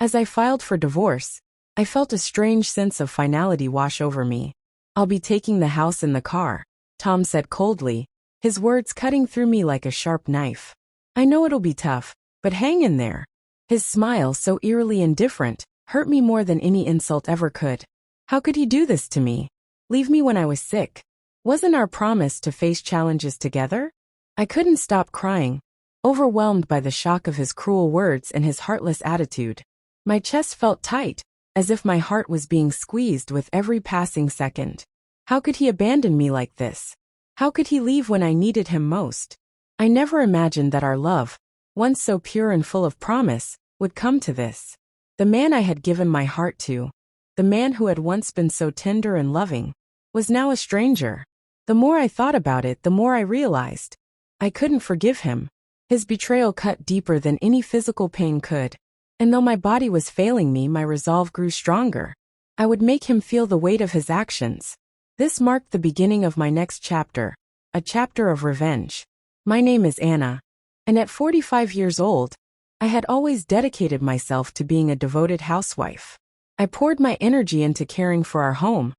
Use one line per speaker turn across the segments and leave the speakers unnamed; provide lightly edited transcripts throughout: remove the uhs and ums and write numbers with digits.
As I filed for divorce, I felt a strange sense of finality wash over me. "I'll be taking the house and the car," Tom said coldly, his words cutting through me like a sharp knife. "I know it'll be tough, but hang in there." His smile, so eerily indifferent, hurt me more than any insult ever could. How could he do this to me? Leave me when I was sick? Wasn't our promise to face challenges together? I couldn't stop crying, overwhelmed by the shock of his cruel words and his heartless attitude. My chest felt tight, as if my heart was being squeezed with every passing second. How could he abandon me like this? How could he leave when I needed him most? I never imagined that our love, once so pure and full of promise, would come to this. The man I had given my heart to, the man who had once been so tender and loving, was now a stranger. The more I thought about it, the more I realized I couldn't forgive him. His betrayal cut deeper than any physical pain could. And though my body was failing me, my resolve grew stronger. I would make him feel the weight of his actions. This marked the beginning of my next chapter, a chapter of revenge. My name is Anna, and at 45 years old, I had always dedicated myself to being a devoted housewife. I poured my energy into caring for our home,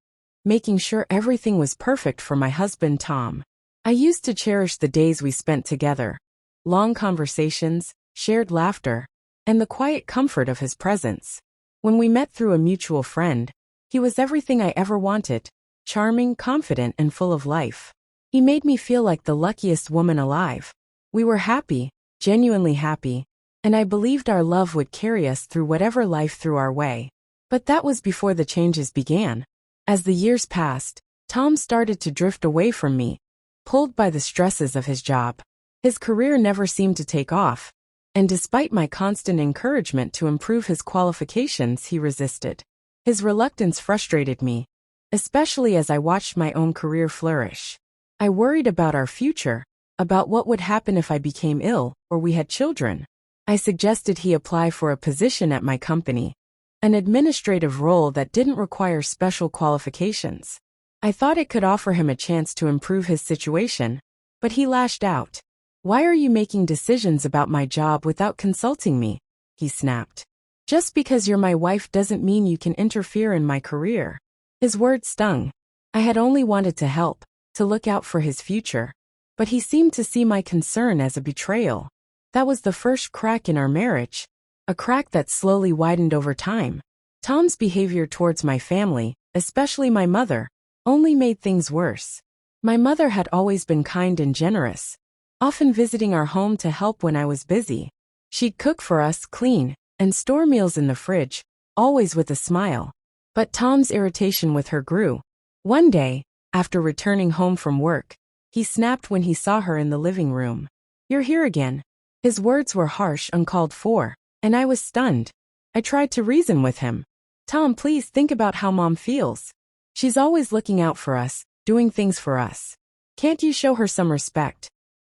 making sure everything was perfect for my husband Tom. I used to cherish the days we spent together, long conversations, shared laughter, and the quiet comfort of his presence. When we met through a mutual friend, he was everything I ever wanted, charming, confident, and full of life. He made me feel like the luckiest woman alive. We were happy, genuinely happy, and I believed our love would carry us through whatever life threw our way. But that was before the changes began. As the years passed, Tom started to drift away from me, pulled by the stresses of his job. His career never seemed to take off, and despite my constant encouragement to improve his qualifications, he resisted. His reluctance frustrated me, especially as I watched my own career flourish. I worried about our future, about what would happen if I became ill or we had children. I suggested he apply for a position at my company, an administrative role that didn't require special qualifications. I thought it could offer him a chance to improve his situation, but he lashed out. "Why are you making decisions about my job without consulting me?" he snapped. "Just because you're my wife doesn't mean you can interfere in my career." His words stung. I had only wanted to help, to look out for his future. But he seemed to see my concern as a betrayal. That was the first crack in our marriage, a crack that slowly widened over time. Tom's behavior towards my family, especially my mother, only made things worse. My mother had always been kind and generous, often visiting our home to help when I was busy. She'd cook for us, clean, and store meals in the fridge, always with a smile. But Tom's irritation with her grew. One day, after returning home from work, he snapped when he saw her in the living room. "You're here again." His words were harsh, uncalled for, and I was stunned. I tried to reason with him. "Tom, please think about how Mom feels. She's always looking out for us, doing things for us. Can't you show her some respect?"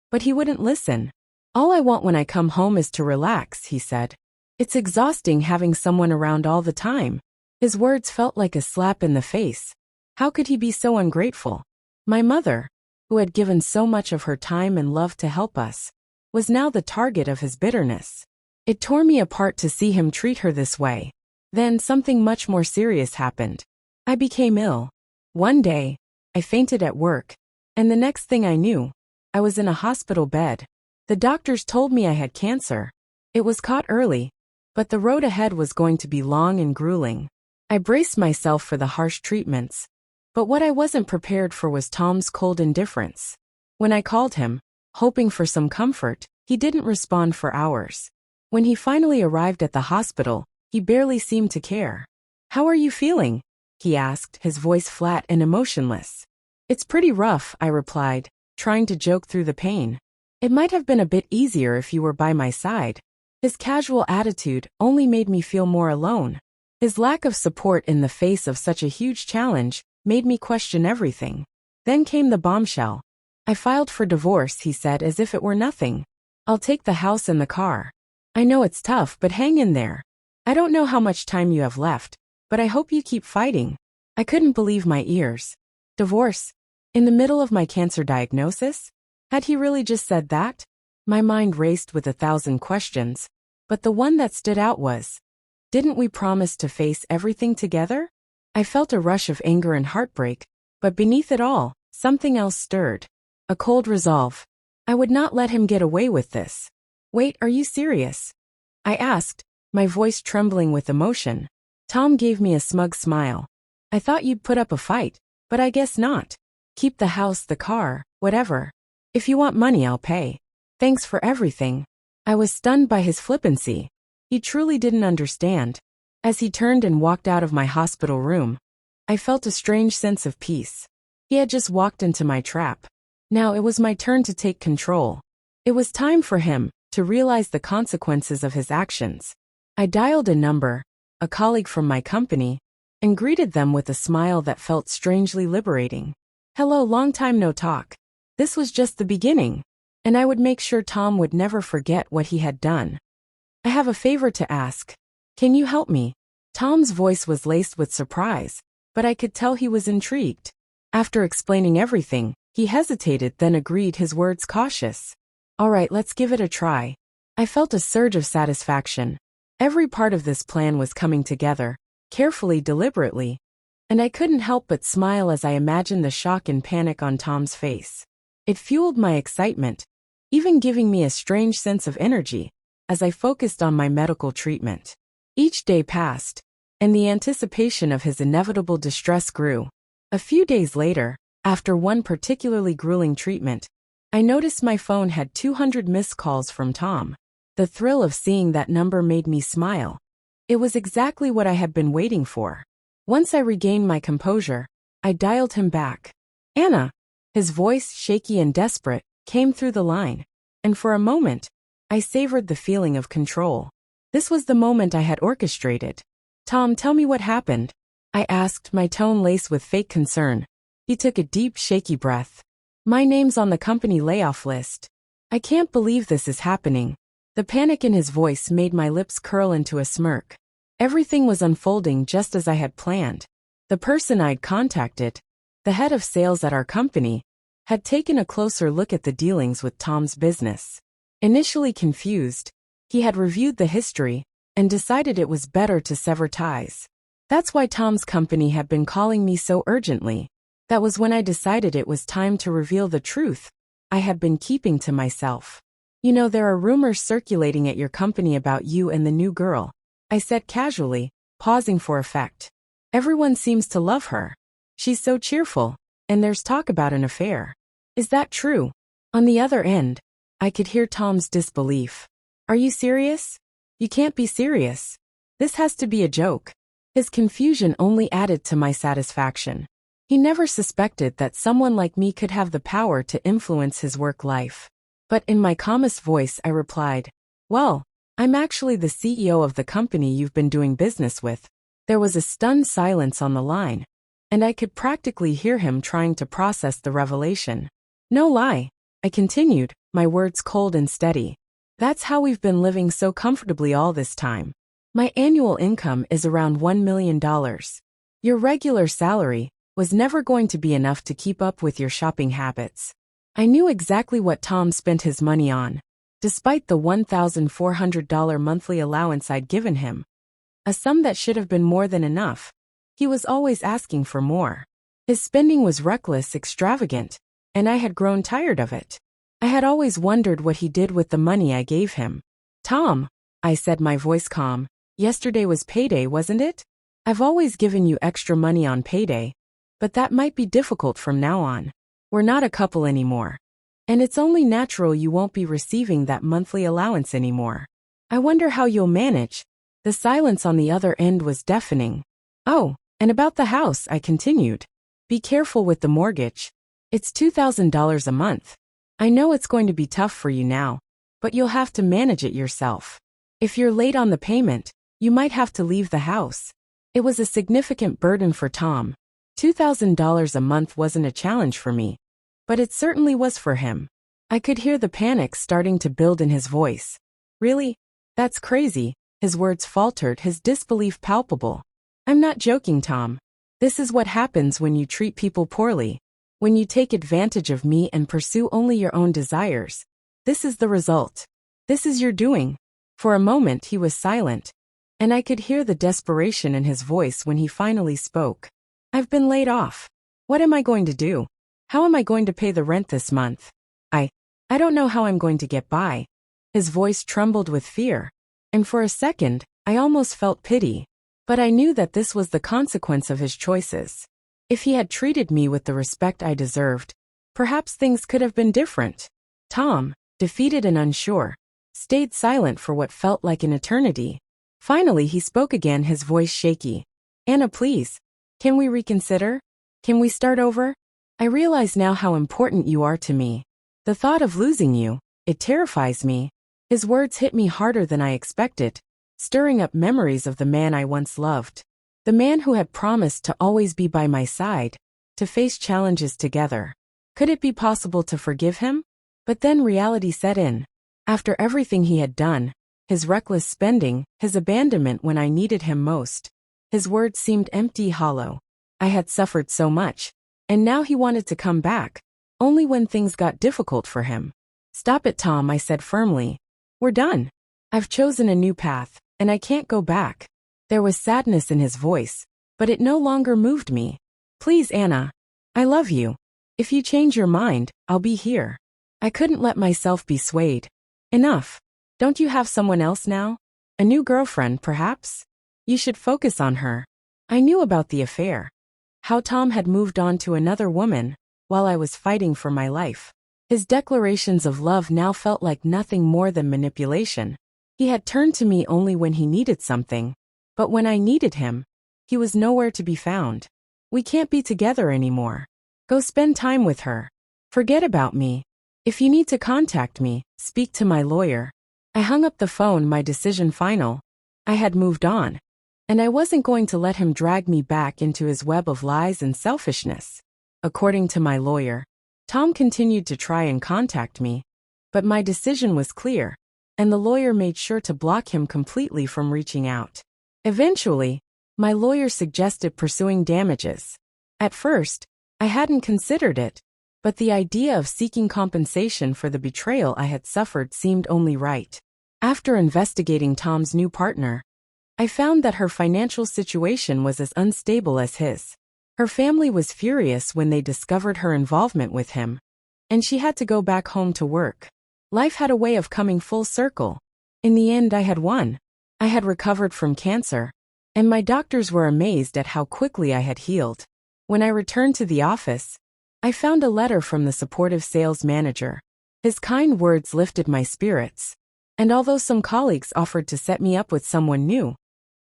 But he wouldn't listen. "All I want when I come home is to relax," he said. "It's exhausting having someone around all the time." His words felt like a slap in the face. How could he be so ungrateful? My mother, who had given so much of her time and love to help us, was now the target of his bitterness. It tore me apart to see him treat her this way. Then something much more serious happened. I became ill. One day, I fainted at work, and the next thing I knew, I was in a hospital bed. The doctors told me I had cancer. It was caught early, but the road ahead was going to be long and grueling. I braced myself for the harsh treatments, but what I wasn't prepared for was Tom's cold indifference. When I called him, hoping for some comfort, he didn't respond for hours. When he finally arrived at the hospital, he barely seemed to care. "How are you feeling?" he asked, his voice flat and emotionless. "It's pretty rough," I replied, trying to joke through the pain. "It might have been a bit easier if you were by my side." His casual attitude only made me feel more alone. His lack of support in the face of such a huge challenge made me question everything. Then came the bombshell. "I filed for divorce," he said as if it were nothing. "I'll take the house and the car. I know it's tough, but hang in there. I don't know how much time you have left, but I hope you keep fighting." I couldn't believe my ears. Divorce? In the middle of my cancer diagnosis? Had he really just said that? My mind raced with 1,000 questions, but the one that stood out was, Didn't we promise to face everything together? I felt a rush of anger and heartbreak, but beneath it all, something else stirred. A cold resolve. I would not let him get away with this. Wait, are you serious? I asked, my voice trembling with emotion. Tom gave me a smug smile. I thought you'd put up a fight, but I guess not. Keep the house, the car, whatever. If you want money, I'll pay. Thanks for everything. I was stunned by his flippancy. He truly didn't understand. As he turned and walked out of my hospital room, I felt a strange sense of peace. He had just walked into my trap. Now it was my turn to take control. It was time for him to realize the consequences of his actions. I dialed a number, a colleague from my company, and greeted them with a smile that felt strangely liberating. Hello, long time no talk. This was just the beginning, and I would make sure Tom would never forget what he had done. I have a favor to ask. Can you help me? Tom's voice was laced with surprise, but I could tell he was intrigued. After explaining everything, he hesitated, then agreed, his words cautious. All right, let's give it a try. I felt a surge of satisfaction. Every part of this plan was coming together, carefully, deliberately, and I couldn't help but smile as I imagined the shock and panic on Tom's face. It fueled my excitement, even giving me a strange sense of energy as I focused on my medical treatment. Each day passed, and the anticipation of his inevitable distress grew. A few days later, after one particularly grueling treatment, I noticed my phone had 200 missed calls from Tom. The thrill of seeing that number made me smile. It was exactly what I had been waiting for. Once I regained my composure, I dialed him back. Anna, his voice, shaky and desperate, came through the line, and for a moment, I savored the feeling of control. This was the moment I had orchestrated. Tom, tell me what happened, I asked, my tone laced with fake concern. He took a deep, shaky breath. My name's on the company layoff list. I can't believe this is happening. The panic in his voice made my lips curl into a smirk. Everything was unfolding just as I had planned. The person I'd contacted, the head of sales at our company, had taken a closer look at the dealings with Tom's business. Initially confused, he had reviewed the history and decided it was better to sever ties. That's why Tom's company had been calling me so urgently. That was when I decided it was time to reveal the truth I had been keeping to myself. You know, there are rumors circulating at your company about you and the new girl, I said casually, pausing for effect. Everyone seems to love her. She's so cheerful, and there's talk about an affair. Is that true? On the other end, I could hear Tom's disbelief. Are you serious? You can't be serious. This has to be a joke. His confusion only added to my satisfaction. He never suspected that someone like me could have the power to influence his work life. But in my calmest voice I replied, well, I'm actually the CEO of the company you've been doing business with. There was a stunned silence on the line, and I could practically hear him trying to process the revelation. No lie, I continued, my words cold and steady. That's how we've been living so comfortably all this time. My annual income is around $1 million. Your regular salary was never going to be enough to keep up with your shopping habits. I knew exactly what Tom spent his money on, despite the $1,400 monthly allowance I'd given him. A sum that should have been more than enough. He was always asking for more. His spending was reckless, extravagant, and I had grown tired of it. I had always wondered what he did with the money I gave him. Tom, I said, my voice calm, yesterday was payday, wasn't it? I've always given you extra money on payday, but that might be difficult from now on. We're not a couple anymore. And it's only natural you won't be receiving that monthly allowance anymore. I wonder how you'll manage. The silence on the other end was deafening. Oh, and about the house, I continued. Be careful with the mortgage. It's $2,000 a month. I know it's going to be tough for you now, but you'll have to manage it yourself. If you're late on the payment, you might have to leave the house. It was a significant burden for Tom. $2,000 a month wasn't a challenge for me, but it certainly was for him. I could hear the panic starting to build in his voice. Really? That's crazy. His words faltered, his disbelief palpable. I'm not joking, Tom. This is what happens when you treat people poorly. When you take advantage of me and pursue only your own desires. This is the result. This is your doing. For a moment he was silent, and I could hear the desperation in his voice when he finally spoke. I've been laid off. What am I going to do? How am I going to pay the rent this month? I don't know how I'm going to get by. His voice trembled with fear, and for a second, I almost felt pity. But I knew that this was the consequence of his choices. If he had treated me with the respect I deserved, perhaps things could have been different. Tom, defeated and unsure, stayed silent for what felt like an eternity. Finally, he spoke again, his voice shaky. Anna, please. Can we reconsider? Can we start over? I realize now how important you are to me. The thought of losing you, it terrifies me. His words hit me harder than I expected, stirring up memories of the man I once loved. The man who had promised to always be by my side, to face challenges together. Could it be possible to forgive him? But then reality set in. After everything he had done, his reckless spending, his abandonment when I needed him most. His words seemed empty, hollow. I had suffered so much, and now he wanted to come back, only when things got difficult for him. Stop it, Tom, I said firmly. We're done. I've chosen a new path, and I can't go back. There was sadness in his voice, but it no longer moved me. Please, Anna. I love you. If you change your mind, I'll be here. I couldn't let myself be swayed. Enough. Don't you have someone else now? A new girlfriend, perhaps? You should focus on her. I knew about the affair. How Tom had moved on to another woman, while I was fighting for my life. His declarations of love now felt like nothing more than manipulation. He had turned to me only when he needed something, but when I needed him, he was nowhere to be found. We can't be together anymore. Go spend time with her. Forget about me. If you need to contact me, speak to my lawyer. I hung up the phone, my decision final. I had moved on, and I wasn't going to let him drag me back into his web of lies and selfishness. According to my lawyer, Tom continued to try and contact me, but my decision was clear, and the lawyer made sure to block him completely from reaching out. Eventually, my lawyer suggested pursuing damages. At first, I hadn't considered it, but the idea of seeking compensation for the betrayal I had suffered seemed only right. After investigating Tom's new partner, I found that her financial situation was as unstable as his. Her family was furious when they discovered her involvement with him, and she had to go back home to work. Life had a way of coming full circle. In the end, I had won. I had recovered from cancer, and my doctors were amazed at how quickly I had healed. When I returned to the office, I found a letter from the supportive sales manager. His kind words lifted my spirits, and although some colleagues offered to set me up with someone new,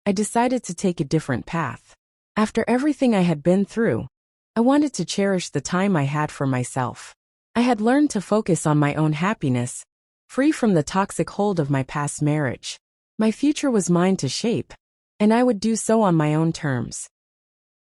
I decided to take a different path. After everything I had been through, I wanted to cherish the time I had for myself. I had learned to focus on my own happiness, free from the toxic hold of my past marriage. My future was mine to shape, and I would do so on my own terms.